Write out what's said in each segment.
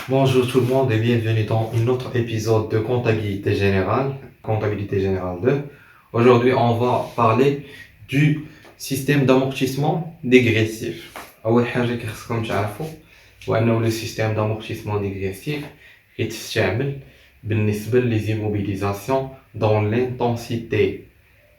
Bonjour tout le monde et bienvenue dans un autre épisode de Comptabilité Générale 2. Aujourd'hui, on va parler du système d'amortissement dégressif. أول حاجة كيخصكم تعرفوا هو أنه le système d'amortissement dégressif يتستعمل بالنسبة للإمmobilisation dans l'intensité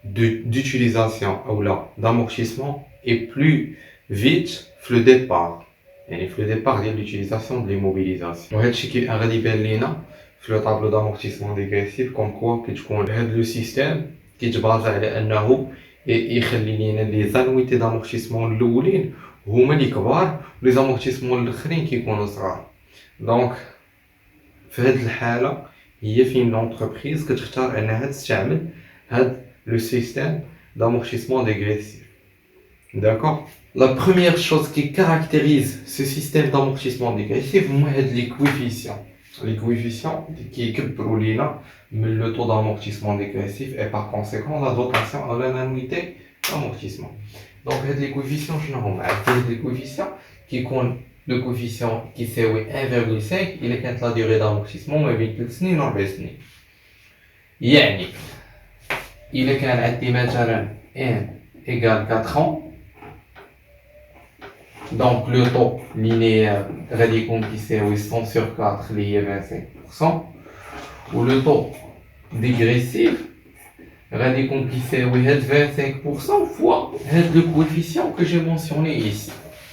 d'utilisation أو لا d'amortissement est plus vite que le départ. يعني في لو ديبار ديال لوتيليزاسيون ديال ليموبيليزاسيون وهذا الشيء غادي يبان لينا في لو طابلو دامورتيسمون ديغريسيف كوم كوا كتكون هاد لو سيستيم كيتبازا على انه يخلي لينا لي زانويتي دامورتيسمون الاولين هما اللي كبار ولي زامورتيسمون الاخرين كيكونوا صغار. دونك في هاد الحاله هي فين لونتربريز كتختار انها تستعمل هاد لو سيستيم d'amortissement dégressif. D'accord? La première chose qui caractérise ce système d'amortissement dégressif, c'est les coefficients. Les coefficients qui équivalent le taux d'amortissement dégressif et par conséquent la dotation à l'annuité d'amortissement. Donc, les coefficients, je n'en ai des coefficients qui comptent le coefficient qui c'est 1,5, il est quand la durée d'amortissement, mais avec le SNI, non, le SNI. يعني إذا كان عندي مثلا n égale 4 ans, donc le taux linéaire غادي يكون كيساوي 100 sur 4 اللي هي 25%, و le taux dégressif غادي يكون كيساوي هاد 25% fois هاد le coefficient que j'ai mentionné ici.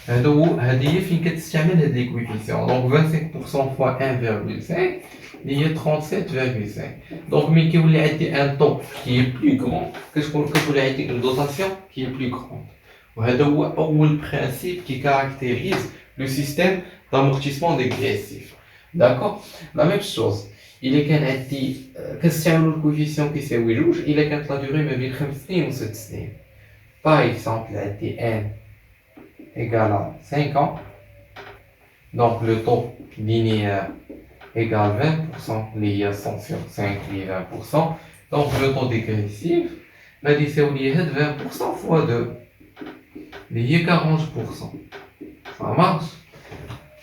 هادي هي فين كتستعمل هاد لي coefficients. Donc 25% fois 1,5 اللي هي 37,5. Donc ملي كيولي عندي un taux qui est plus grand كتولي عندي une dotation qui est plus grande. وهذا هو أول principe qui caractérise le système d'amortissement dégressif. D'accord? La même chose, il est كان عندي كنستعملو الكوفيسيون كيساوي جوج إلا كانت لا durée ما بين 5 سنين و 6 سنين. Par exemple, عندي n égale à 5 ans, donc le taux linéaire égale 20%, اللي هي 100 sur 5 اللي هي 20%, donc le taux dégressif غادي يساوي لي هاد 20% fois 2 اللي هي 40%. Ça marche.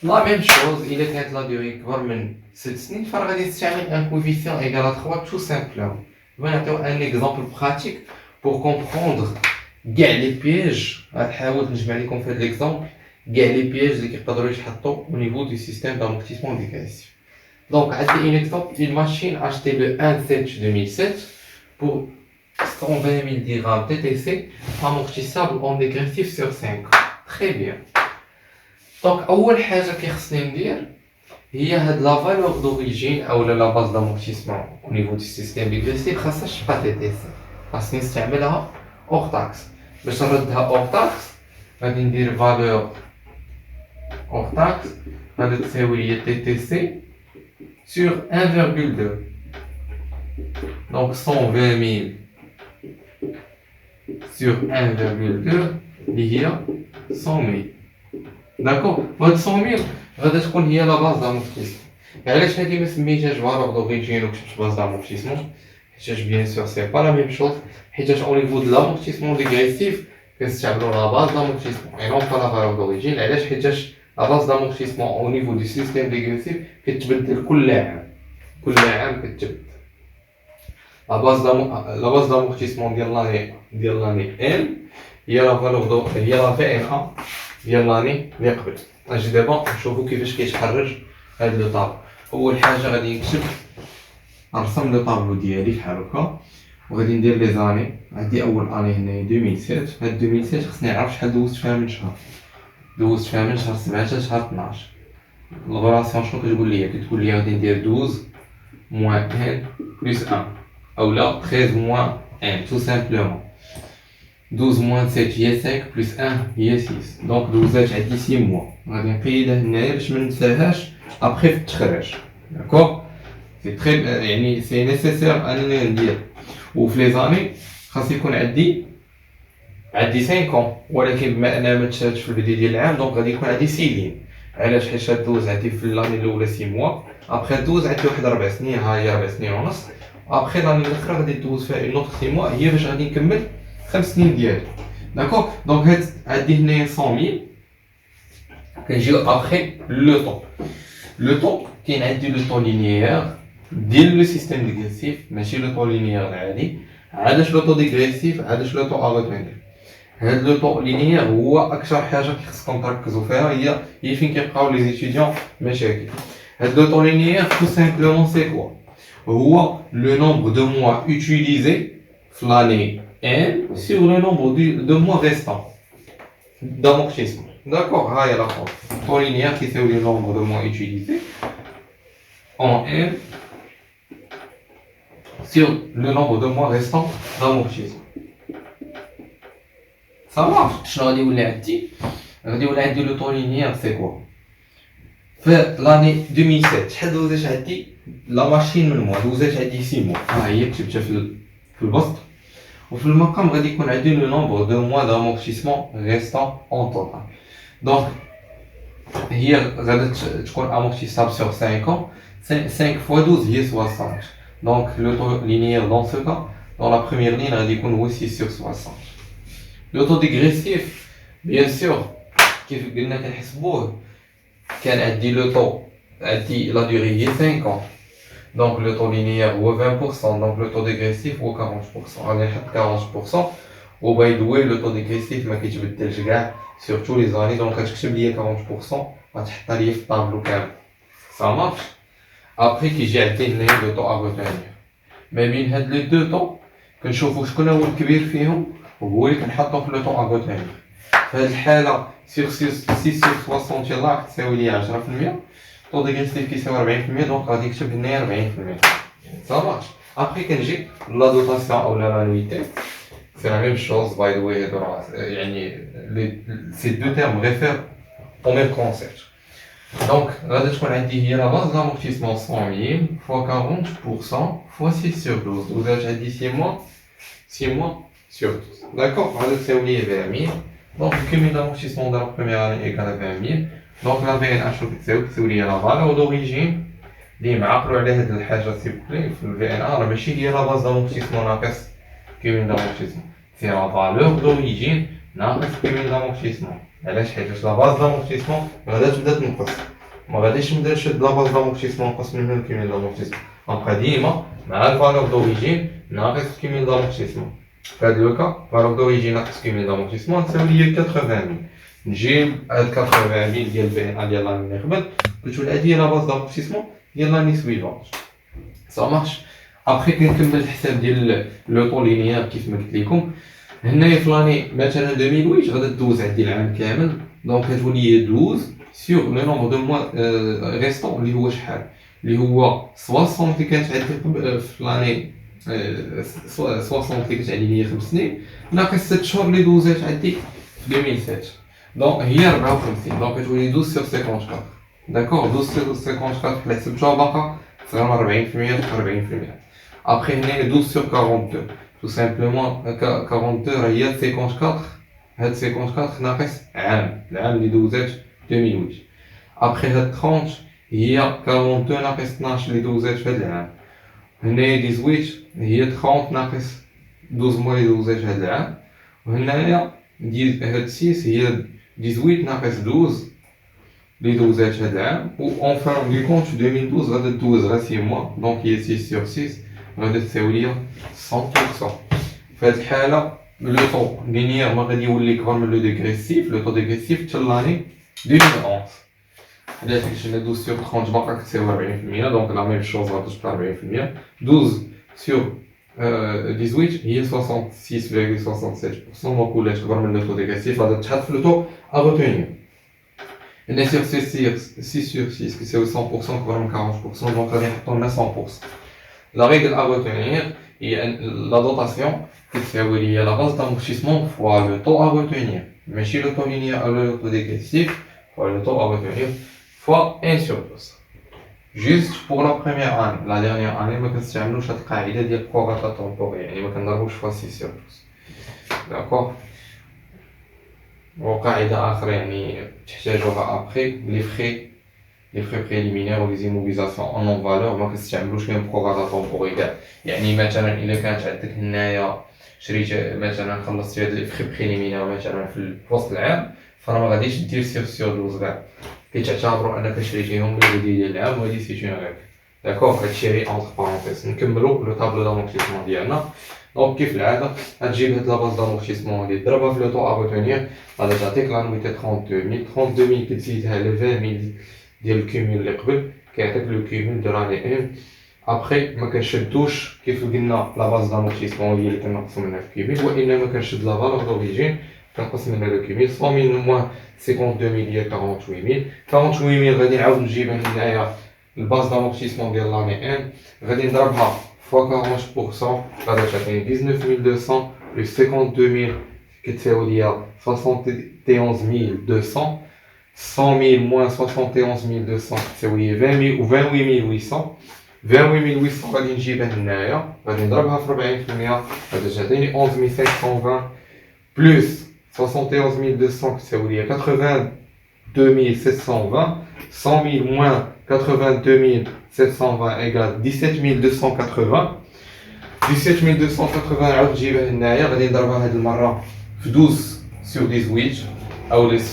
La même chose, il est quand la durée كبر من 6 سنين فغادي تستعمل un coefficient égal à 3 tout simplement. Je vais vous donner un exemple pratique pour comprendre كاع لي بياج. غنحاول نجمع لكم في هذا l'exemple كاع لي بياج اللي كيقدروا يتحطوا au niveau du système d'amortissement dégressif. Donc, un exemple, une machine achetée le 1/7 2007 pour 120 000 dirhams TTC amortissable en dégressif sur 5 ans. Très bien. Donc, أول حاجة كيخصني ندير هي هاد la valeur d'origine أو la base d'amortissement au niveau du système dégressif خاصهاش تبقى TTC. خاصني نستعملها hors taxe. باش نردها hors taxe غادي ندير valeur hors taxe غادي تساوي لي TTC sur 1,2. Donc 120 000 sur 1,2 اللي هي 100 000. D'accord. وهاد 100 000 غادي تكون هي لا باز دامورتيسمون. علاش هادي ما سميتهاش فالور دوريجين وكتبت باز دامورتيسمون؟ حيتاش بيان سور سي با لا ميم شوز. حيتاش او نيفو دو لامورتيسمون ديغريسيف كنستعملو لا باز دامورتيسمون اي نون با لا فالور دوريجين. علاش؟ حيتاش لا باز دامورتيسمون او نيفو دو سيستيم ديغريسيف كتبدل كل عام. كل عام كتبدل. لا باز دامورتيسمون ديال لاني ان هي لا فالور هي لا في ان ا ديال لاني اللي قبل. اجي دابا نشوفو كيفاش كيتحرج هاد لو طابلو. اول حاجه غادي نكتب نرسم لو طابلو ديالي بحال هكا وغادي ندير لي زاني. عندي اول اني هنا 2007. هاد 2007 خصني نعرف شحال دوزت فيها من شهر. دوزت فيها من شهر 7 حتى شهر 12. الغوراسيون شنو كتقول لي؟ كتقول لي غادي ندير 12 moins 1 plus 1 ou là 13 moins 1 tout simplement. 12 moins 7 هي 5 plus 1 هي 6. donc دوزات عندي 6 mois. غادي نقيدها هنايا باش ما ننساهاش ابري في التخراج. داكوغ سي تري يعني سي نيسيسير انني ندير. وفي لي زاني خاص يكون عندي 5 ans ولكن بما انها ما تشالتش في البدايه ديال العام دونك غادي يكون عندي سيلين. علاش؟ حيت دوز عندي في لاني الاولى 6 mois ابري دوز عندي واحد 4 سنين. ها هي 4 سنين ونص. ابري لاني الاخرى غادي دوز فيها اون اوتر 6 mois هي باش غادي نكمل 5 سنين ديالي. داكوغ دونك هاد عندي هنايا 100 000 كنجيو ابري لو طون. Le taux كاين عندي لو طو لينيير ديال لو سيستيم ديغريسيف ماشي لو طو لينيير العادي. علاش لو طو ديغريسيف علاش لو طو اغوتونير؟ هاد لو طو لينيير هو اكثر حاجه خصكم تركزوا فيها، هي فين كيبقاو لي زيتيديون مشاكل. هاد لو طو لينيير tout simplement c'est quoi؟ هو le nombre de mois utilisés في l'année N sur le nombre de mois restants d'amortissement. D'accord, هاي la forme. Taux linéaire qui fait le nombre de mois utilisés en N sur le nombre de mois restants d'amortissement. Ça marche. شنو غادي يولي عندي؟ غادي يولي عندي لو طو لينيير سي كوا؟ في لاني 2007 شحال دوزات عندي لا ماشين من موا؟ دوزات عندي 6 موا. ها هي كتبتها في البسط. وفي المقام غادي يكون عندي لو نومبر دو موا دامورتيسمون ريستون اون توتال. دونك هي غادي تكون امورتيسابل سور 5 ans. 5 fois 12 هي 60. دونك لو طو لينيير دون سو كا دون لا بروميير لين غادي يكون هو 6 sur 60. لو طو ديغريسيف بيان سور كيف قلنا كنحسبوه كان عندي لو طو عندي لا دوري هي 5 ans. Donc le taux linéaire هو 20%, donc le taux dégressif هو 40%. غادي نحط 40% و باي ذا واي لو طو ديغريسيف ما كيتبدلش كاع sur tous les années. دونك غتكتب لي 40% غتحطها لي في الطابلو كامل. Ça marche. Après كيجي عندي هنايا لو طو اغوتونير. ما بين هاد لي دو طو كنشوفو شكون هو الكبير فيهم وهو اللي كنحطو في لو طو اغوتونير. في هاد الحالة sur 6 sur 60 يلاه كتساوي لي 10%. طو ديغريسيف كيساوي 40%. دونك غادي نكتب هنايا 40%. Ça marche. Après كنجي لا دوطاسيون او لا مانويتي. C'est la même chose by the way. يعني ces deux termes réfèrent au même concept. Donc غادي تكون عندي هي لا باز d'amortissement 100 000 fois 40% fois 6 sur 12. دوزات عندي 6 mois sur 12. D'accord. غادي تساوي لي 20 000. Donc le cumul d'amortissement de la première année égale à 20 000. Donc la VNH كتساوي لي لا فالور دوريجين. ديما عقلوا على هاد الحاجه سي بلي في الفي ان ار ماشي هي لا باز دامورتيسمون ناقص كيمين دامورتيسمون، سي لا فالور دوريجين ناقص كيمين دامورتيسمون. علاش؟ حيت لا باز دامورتيسمون غادا تبدا تنقص، ما غاديش نبدا نشد لا باز دامورتيسمون نقص منها الكيمين دامورتيسمون، غنبقى ديما مع الفالور دوريجين ناقص كيمين دامورتيسمون. في هاد لو كا فالور دوريجين ناقص كيمين دامورتيسمون تساوي لي 80000. نجيب هاد 80000 ديال الفي ان ار ديال لاني اللي قبل كتولي هادي لا باز دامورتيسمون ديال لاني سويفونت. سا مارش. ابخي كنكمل الحساب ديال لو طو لينيير كيف ما قلت لكم. هنايا في لاني مثلا 2008 غادا دوز عندي العام كامل، دونك كتولي هي 12 سور لو نومبر دو موا ريستون اللي هو شحال؟ اللي هو 60 اللي كانت عندي في لاني 60 اللي كانت عندي هي 5 سنين ناقص 6 شهور اللي دوزات عندي في 2007. دونك هي 54. دونك كتولي 12 سور 54. داكور 12 سور 54 حنا حسبتوها باقا صغيره 40%. ابخي هنايا 12 سور 42 tout simplement 42 راه هي 54. هاد 54 ناقص عام، العام اللي دوزات 2008. ابخي هاد 30 هي 42 ناقص 12 اللي دوزات في هاد العام. هنايا 18 هي 30 ناقص 12 موا اللي دوزات هاد العام. وهنايا هاد 6 هي 18 ناقص 12 اللي دوزات هاد العام. و اون فان دو كونت 2012 غادا دوز غير 6 موا، دونك هي 6 sur 6 غادا تساوي ليا 100%. في هاد الحالة لو طو لينيير ما غادي يولي كبر من لو ديغريسيف. لو طو ديغريسيف حتى لاني 2011 حنا كنشنا 12 sur 30 باقا كتساوي 40%. دونك لا ميم شوز غادي تبقى 40%. 12 sur 18 هي 66.67%. دونك ولات كبر من لو طو ديغريسيف غادا تحط في لو طو اغوتونير. هنا sur 6 sur 6 كيساوي 100% كبر من 40%. دونك غادي نحطو لنا 100%. La règle à retenir est la dotation qui est la base d'amortissement fois le taux à retenir. Mais si le taux linéaire ou le taux dégressif fois le taux à retenir fois 1 sur 12. Juste pour la première année. La dernière année, je vais vous dire que la règle est prorata temporaire. Je vais vous fois 6 sur 12. D'accord. وقاعدة أخرى يعني تحتاجوها après les frais préliminaires ou les immobilisations en non-valeur ما كتستعملوش فيهم prorata temporaire كاع. يعني مثلا إلا كانت عندك هنايا شريت مثلا خلصتي هاد لي frais préliminaires مثلا في وسط العام فراه ما غاديش دير sur 12 كاع، كي تعتبروا انك شريتيهم من ديال العام وهذه سي اون ريغل داكوغ هادشي غير اونتر بارونتيز نكملوا لو طابلو دامورتيسمون ديالنا دونك كيف العاده غتجيب هاد لا باز دامورتيسمون هادي ضربها في لو طو ا روتونير غادي تعطيك لانويتي 32000 كتزيدها ل 20000 ديال الكوميل اللي قبل كيعطيك لو كوميل دو لاني 1 ابخي ما كنشدوش كيف قلنا لا باز دامورتيسمون هي اللي كنقصوا منها الكوميل وانما كنشد لا فالور دوريجين كنقص منها لو كوميل 100000 موان 52000 هي 48000 48000 غادي نعاود نجيبها هنايا الباز دامورتيسمون ديال لاني 1 غادي نضربها فوا 40% غادي تعطيني 19200 بلس 52000 كتساوي ليا 71200 100000 موان 71200 كتساوي ليا 20000 و 28800 28800 غادي نجيبها هنايا غادي نضربها في 40% غادي تعطيني 11520 بلس 71200 كتساوي ليا 82720 100000 moins 82720 égale 17280 17280 عاود نجيبها هنايا غادي نضربها هاد المره في 12 sur 18 او لي 66.67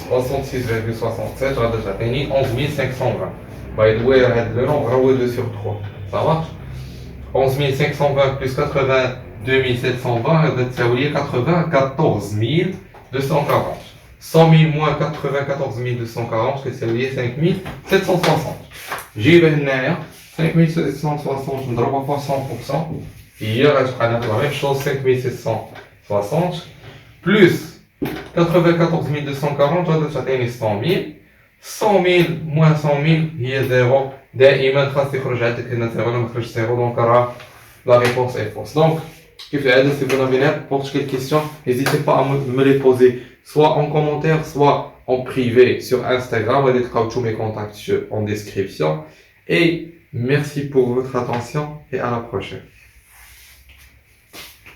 غادي تعطيني 11520 باي ذا واي هاد لو نومبر هو 2 sur 3 صافا 11520 plus 82720 غادي تساوي لي 94240 100000 moins 94240 كتساوي لي 5760 جيبها هنايا 5760 نضربها في 100% هي غتبقى لنا لا ميم شوز 5760 بلس 94240 غادي تعطيني 100000 100000 moins 100000 هي زيرو دائما خاص يخرج عندك هنا زيرو ولا ما خرجش زيرو دونك راه لا ريبونس اي فوس دونك كيف العاده si vous avez n'importe quelle question n'hésitez pas à me les poser soit en commentaire soit en privé sur Instagram غادي تلقاو tous mes contacts en description et merci pour votre attention et à la prochaine.